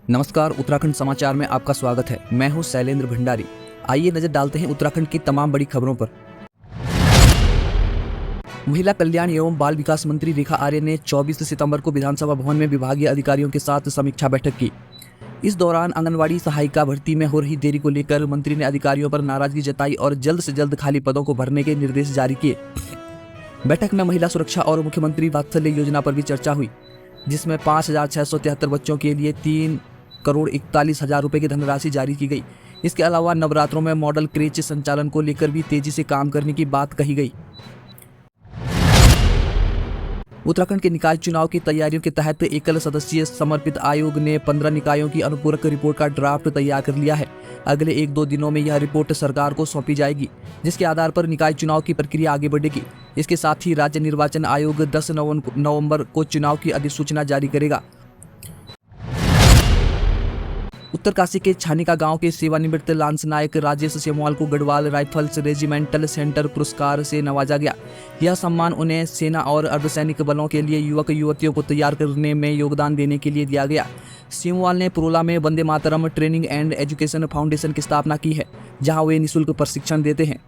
नमस्कार, उत्तराखंड समाचार में आपका स्वागत है। मैं हूं शैलेंद्र भंडारी। आइए नजर डालते हैं उत्तराखंड की तमाम बड़ी खबरों पर। महिला कल्याण एवं बाल विकास मंत्री रेखा आर्य ने 24 सितंबर को विधानसभा भवन में विभागीय अधिकारियों के साथ समीक्षा बैठक की। इस दौरान आंगनवाड़ी सहायिका भर्ती में हो रही देरी को लेकर मंत्री ने अधिकारियों पर नाराजगी जताई और जल्द से जल्द खाली पदों को भरने के निर्देश जारी किए। बैठक में महिला सुरक्षा और मुख्यमंत्री वात्सल्य योजना पर भी चर्चा हुई, जिसमें 5,673 बच्चों के लिए 3,41,00,000 रुपए की धनराशि जारी की गई। इसके अलावा नवरात्रों में मॉडल क्रेच संचालन को लेकर भी तेजी से काम करने की बात कही गई। उत्तराखंड के निकाय चुनाव की तैयारियों के तहत एकल सदस्यीय समर्पित आयोग ने 15 निकायों की अनुपूरक रिपोर्ट का ड्राफ्ट तैयार कर लिया है। अगले 1-2 दिनों में यह रिपोर्ट सरकार को सौंपी जाएगी, जिसके आधार पर निकाय चुनाव की प्रक्रिया आगे बढ़ेगी। इसके साथ ही राज्य निर्वाचन आयोग 10 नवंबर को चुनाव की अधिसूचना जारी करेगा। उत्तरकाशी के छानिका गांव के सेवानिवृत्त लांस नायक राजेश सेमवाल को गढ़वाल राइफल्स रेजिमेंटल सेंटर पुरस्कार से नवाजा गया। यह सम्मान उन्हें सेना और अर्धसैनिक बलों के लिए युवक युवतियों को तैयार करने में योगदान देने के लिए दिया गया। सेमवाल ने पुरोला में Vande Mataram training and education foundation की स्थापना की है, जहां वे निःशुल्क प्रशिक्षण देते हैं।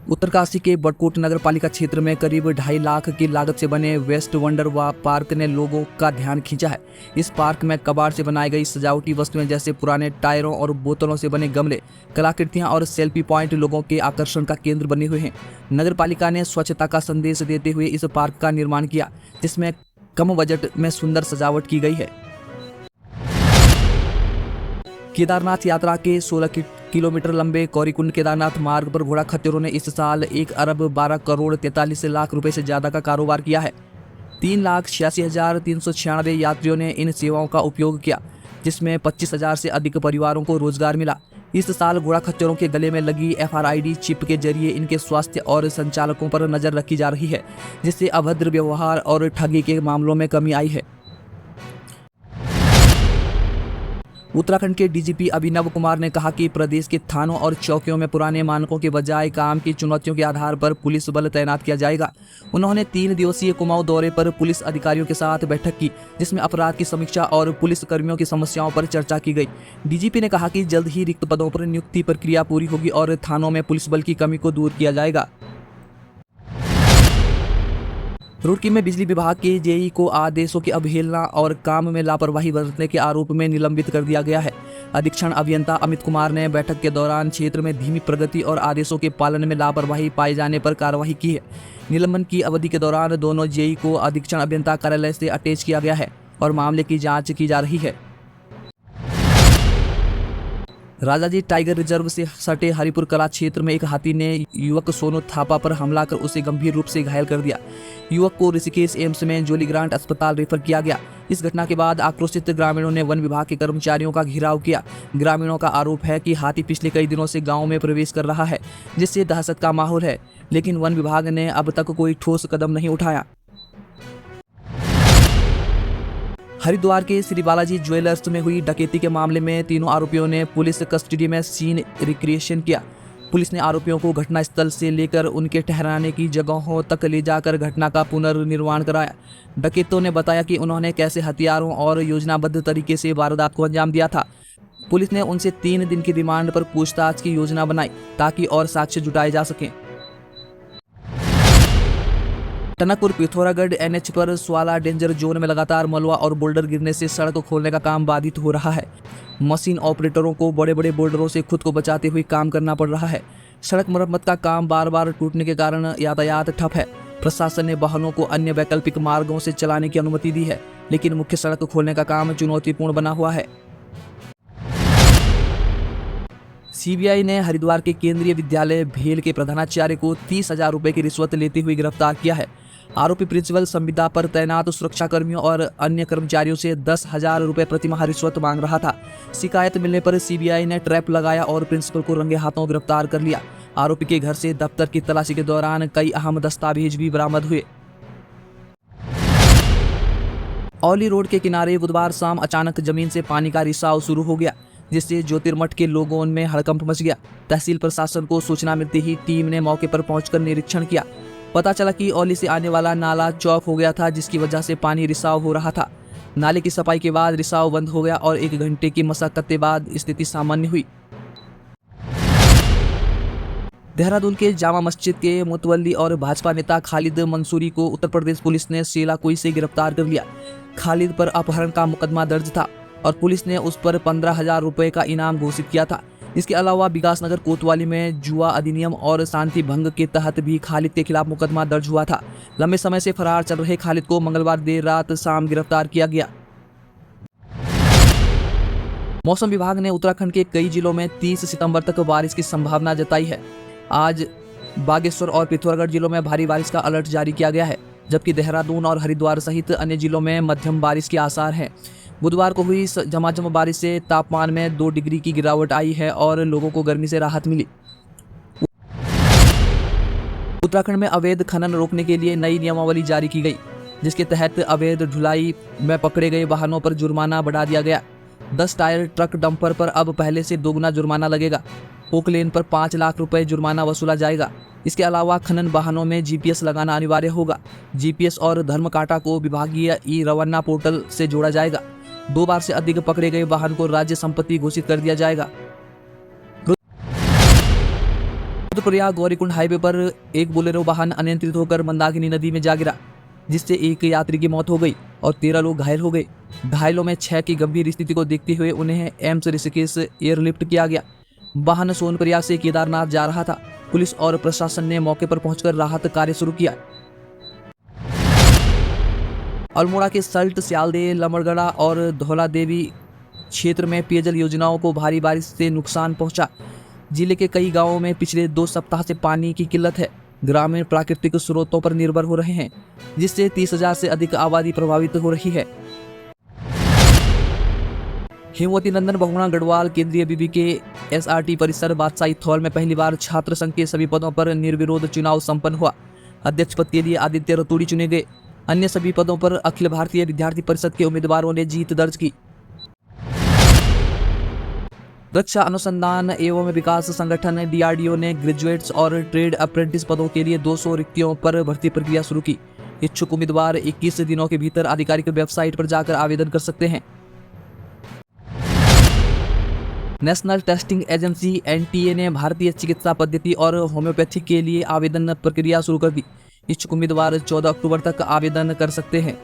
उत्तरकाशी के बड़कोट नगर पालिका क्षेत्र में करीब 2.5 लाख की लागत से बने वेस्ट वंडर पार्क ने लोगों का ध्यान खींचा है। इस पार्क में कबाड़ से बनाई गई सजावटी वस्तुएं जैसे पुराने टायरों और बोतलों से बने गमले, कलाकृतियां और सेल्फी पॉइंट लोगों के आकर्षण का केंद्र बने हुए हैं। नगर पालिका ने स्वच्छता का संदेश देते हुए इस पार्क का निर्माण किया, जिसमें कम बजट में सुंदर सजावट की गई है। केदारनाथ यात्रा के 16 किलोमीटर लंबे गौरीकुंड केदारनाथ मार्ग पर घोड़ा खच्चरों ने इस साल 1,12,43,00,000 रुपए से ज्यादा का कारोबार किया है। 3,86,396 यात्रियों ने इन सेवाओं का उपयोग किया, जिसमें 25,000 से अधिक परिवारों को रोजगार मिला। इस साल घोड़ा खच्चरों के गले में लगी FRID चिप के जरिए इनके स्वास्थ्य और संचालकों पर नजर रखी जा रही है, जिससे अभद्र व्यवहार और ठगी के मामलों में कमी आई है। उत्तराखंड के DGP अभिनव कुमार ने कहा कि प्रदेश के थानों और चौकियों में पुराने मानकों के बजाय काम की चुनौतियों के आधार पर पुलिस बल तैनात किया जाएगा। उन्होंने 3 दिवसीय कुमाऊं दौरे पर पुलिस अधिकारियों के साथ बैठक की, जिसमें अपराध की समीक्षा और पुलिस कर्मियों की समस्याओं पर चर्चा की गई। DGP ने कहा कि जल्द ही रिक्त पदों पर नियुक्ति प्रक्रिया पूरी होगी और थानों में पुलिस बल की कमी को दूर किया जाएगा। रुड़की में बिजली विभाग के JE को आदेशों की अवहेलना और काम में लापरवाही बरतने के आरोप में निलंबित कर दिया गया है। अधीक्षण अभियंता अमित कुमार ने बैठक के दौरान क्षेत्र में धीमी प्रगति और आदेशों के पालन में लापरवाही पाए जाने पर कार्रवाई की है। निलंबन की अवधि के दौरान दोनों JE को अधीक्षण अभियंता कार्यालय से अटैच किया गया है और मामले की जाँच की जा रही है। राजाजी टाइगर रिजर्व से सटे हरिपुर कला क्षेत्र में एक हाथी ने युवक सोनू थापा पर हमला कर उसे गंभीर रूप से घायल कर दिया। युवक को ऋषिकेश एम्स में जोली ग्रांट अस्पताल रेफर किया गया। इस घटना के बाद आक्रोशित ग्रामीणों ने वन विभाग के कर्मचारियों का घेराव किया। ग्रामीणों का आरोप है कि हाथी पिछले कई दिनों से गाँव में प्रवेश कर रहा है, जिससे दहशत का माहौल है, लेकिन वन विभाग ने अब तक कोई ठोस कदम नहीं उठाया। हरिद्वार के श्री बालाजी ज्वेलर्स में हुई डकैती के मामले में तीनों आरोपियों ने पुलिस कस्टडी में सीन रिक्रिएशन किया। पुलिस ने आरोपियों को घटनास्थल से लेकर उनके ठहराने की जगहों तक ले जाकर घटना का पुनर्निर्माण कराया। डकैतों ने बताया कि उन्होंने कैसे हथियारों और योजनाबद्ध तरीके से वारदात को अंजाम दिया था। पुलिस ने उनसे 3 दिन की रिमांड पर पूछताछ की योजना बनाई, ताकि और साक्ष्य जुटाए जा सकें। टनकपुर पिथौरागढ़ NH पर स्वाला डेंजर जोन में लगातार मलबा और बोल्डर गिरने से सड़क खोलने का काम बाधित हो रहा है। मशीन ऑपरेटरों को बड़े बड़े बोल्डरों से खुद को बचाते हुए काम करना पड़ रहा है। सड़क मरम्मत का काम बार बार टूटने के कारण यातायात ठप है। प्रशासन ने वाहनों को अन्य वैकल्पिक मार्गों से चलाने की अनुमति दी है, लेकिन मुख्य सड़क खोलने का काम चुनौतीपूर्ण बना हुआ है। CBI ने हरिद्वार के केंद्रीय विद्यालय भेल के प्रधानाचार्य को 30,000 रुपए की रिश्वत लेते हुए गिरफ्तार किया है। आरोपी प्रिंसिपल संविदा पर तैनात सुरक्षा कर्मियों और अन्य कर्मचारियों से 10,000 रुपए प्रतिमाह रिश्वत मांग रहा था। शिकायत मिलने पर CBI ने ट्रैप लगाया और प्रिंसिपल को रंगे हाथों गिरफ्तार कर लिया। आरोपी के घर से दफ्तर की तलाशी के दौरान कई अहम दस्तावेज भी बरामद हुए। औली रोड के किनारे बुधवार शाम अचानक जमीन से पानी का रिसाव शुरू हो गया, जिससे ज्योतिर्मठ के लोगों में हड़कंप मच गया। तहसील प्रशासन को सूचना मिलते ही टीम ने मौके पर पहुंचकर निरीक्षण किया। पता चला कि औली से आने वाला नाला चौक हो गया था, जिसकी वजह से पानी रिसाव हो रहा था। नाले की सफाई के बाद रिसाव बंद हो गया और 1 घंटे की मशक्कत के बाद स्थिति सामान्य हुई। देहरादून के जामा मस्जिद के मुतवल्ली और भाजपा नेता खालिद मंसूरी को उत्तर प्रदेश पुलिस ने सेलाकुई से गिरफ्तार कर लिया। खालिद पर अपहरण का मुकदमा दर्ज था और पुलिस ने उस पर 15,000 रुपए का इनाम घोषित किया था। इसके अलावा विकासनगर कोतवाली में जुआ अधिनियम और शांति भंग के तहत भी खालिद के खिलाफ मुकदमा दर्ज हुआ था। लंबे समय से फरार चल रहे खालिद को मंगलवार देर रात शाम गिरफ्तार किया गया। मौसम विभाग ने उत्तराखंड के कई जिलों में 30 सितंबर तक बारिश की संभावना जताई है। आज बागेश्वर और पिथौरागढ़ जिलों में भारी बारिश का अलर्ट जारी किया गया है, जबकि देहरादून और हरिद्वार सहित अन्य जिलों में मध्यम बारिश के आसार हैं। बुधवार को हुई झमाझम बारिश से तापमान में 2 डिग्री की गिरावट आई है और लोगों को गर्मी से राहत मिली। उत्तराखंड में अवैध खनन रोकने के लिए नई नियमावली जारी की गई, जिसके तहत अवैध ढुलाई में पकड़े गए वाहनों पर जुर्माना बढ़ा दिया गया। 10 टायर ट्रक डंपर पर अब पहले से 2 गुना जुर्माना लगेगा। पोकलेन पर 5 लाख रुपए जुर्माना वसूला जाएगा। इसके अलावा खनन वाहनों में जीपीएस लगाना अनिवार्य होगा। जीपीएस और धर्मकांटा को विभागीय ई रवाना पोर्टल से जोड़ा जाएगा। 2 बार से अधिक पकड़े गए वाहन को राज्य संपत्ति घोषित कर दिया जाएगा। रुद्रप्रयाग गौरीकुंड हाईवे पर एक बोलेरो वाहन अनियंत्रित होकर मंदाकिनी नदी में जा गिरा, जिससे एक यात्री की मौत हो गई और 13 लोग घायल हो गए। घायलों में 6 की गंभीर स्थिति को देखते हुए उन्हें एम्स ऋषिकेश एयरलिफ्ट किया गया। वाहन सोनप्रयाग से केदारनाथ जा रहा था। पुलिस और प्रशासन ने मौके पर पहुंचकर राहत कार्य शुरू किया। अल्मोड़ा के सल्ट, स्यालदे, लमड़गड़ा और धौला देवी क्षेत्र में पेयजल योजनाओं को भारी बारिश से नुकसान पहुंचा। जिले के कई गांवों में पिछले 2 सप्ताह से पानी की किल्लत है। ग्रामीण प्राकृतिक स्रोतों पर निर्भर हो रहे हैं, जिससे 30,000 से अधिक आबादी प्रभावित हो रही है। हेमवती नंदन बहुगुणा गढ़वाल केंद्रीय बीबी के एसआरटी परिसर बादशाही थौल में पहली बार छात्र संघ के सभी पदों पर निर्विरोध चुनाव संपन्न हुआ। अध्यक्ष पद के लिए आदित्य रतूड़ी चुने गए। अन्य सभी पदों पर अखिल भारतीय विद्यार्थी परिषद के उम्मीदवारों ने जीत दर्ज की। रक्षा अनुसंधान एवं विकास संगठन डीआरडीओ ने ग्रेजुएट्स और ट्रेड अप्रेंटिस पदों के लिए 200 रिक्तियों पर भर्ती प्रक्रिया शुरू की। इच्छुक उम्मीदवार 21 दिनों के भीतर आधिकारिक वेबसाइट पर जाकर आवेदन कर सकते हैं। नेशनल टेस्टिंग एजेंसी एनटीए ने भारतीय चिकित्सा पद्धति और होम्योपैथी के लिए आवेदन प्रक्रिया शुरू कर दी। इच्छुक उम्मीदवार 14 अक्टूबर तक आवेदन कर सकते हैं।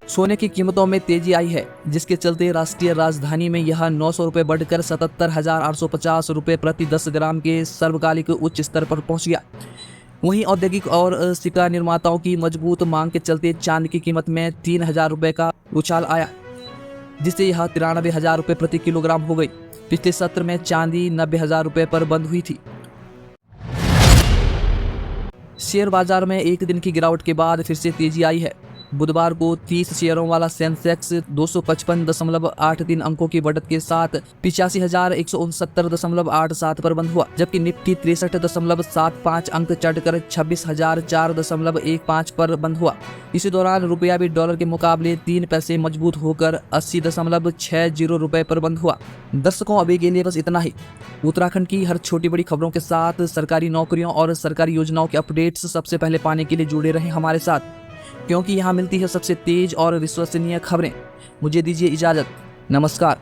सोने की कीमतों में तेजी आई है, जिसके चलते राष्ट्रीय राजधानी में यह 900 रुपये बढ़कर 77,850 रुपये प्रति 10 ग्राम के सर्वकालिक उच्च स्तर पर पहुंच गया। वहीं औद्योगिक और सिक्का निर्माताओं की मजबूत मांग के चलते चांदी की कीमत में 3,000 रुपये का उछाल आया, जिससे यह 93,000 रुपये प्रति किलोग्राम हो गई। पिछले सत्र में चांदी 90,000 रुपये पर बंद हुई थी। शेयर बाजार में एक दिन की गिरावट के बाद फिर से तेजी आई है। बुधवार को 30 शेयरों वाला सेंसेक्स 255.83 अंकों की बढ़त के साथ 85,169.87 पर बंद हुआ, जबकि निफ्टी 63.75 अंक चढ़कर 26,004.15 पर बंद हुआ। इसी दौरान रुपया भी डॉलर के मुकाबले 3 पैसे मजबूत होकर 80.60 रुपये पर बंद हुआ। दर्शकों, अभी के लिए बस इतना ही। उत्तराखंड की हर छोटी बड़ी खबरों के साथ सरकारी नौकरियों और सरकारी योजनाओं के अपडेट्स सबसे पहले पाने के लिए जुड़े रहें हमारे साथ, क्योंकि यहाँ मिलती है सबसे तेज और विश्वसनीय खबरें। मुझे दीजिए इजाज़त। नमस्कार।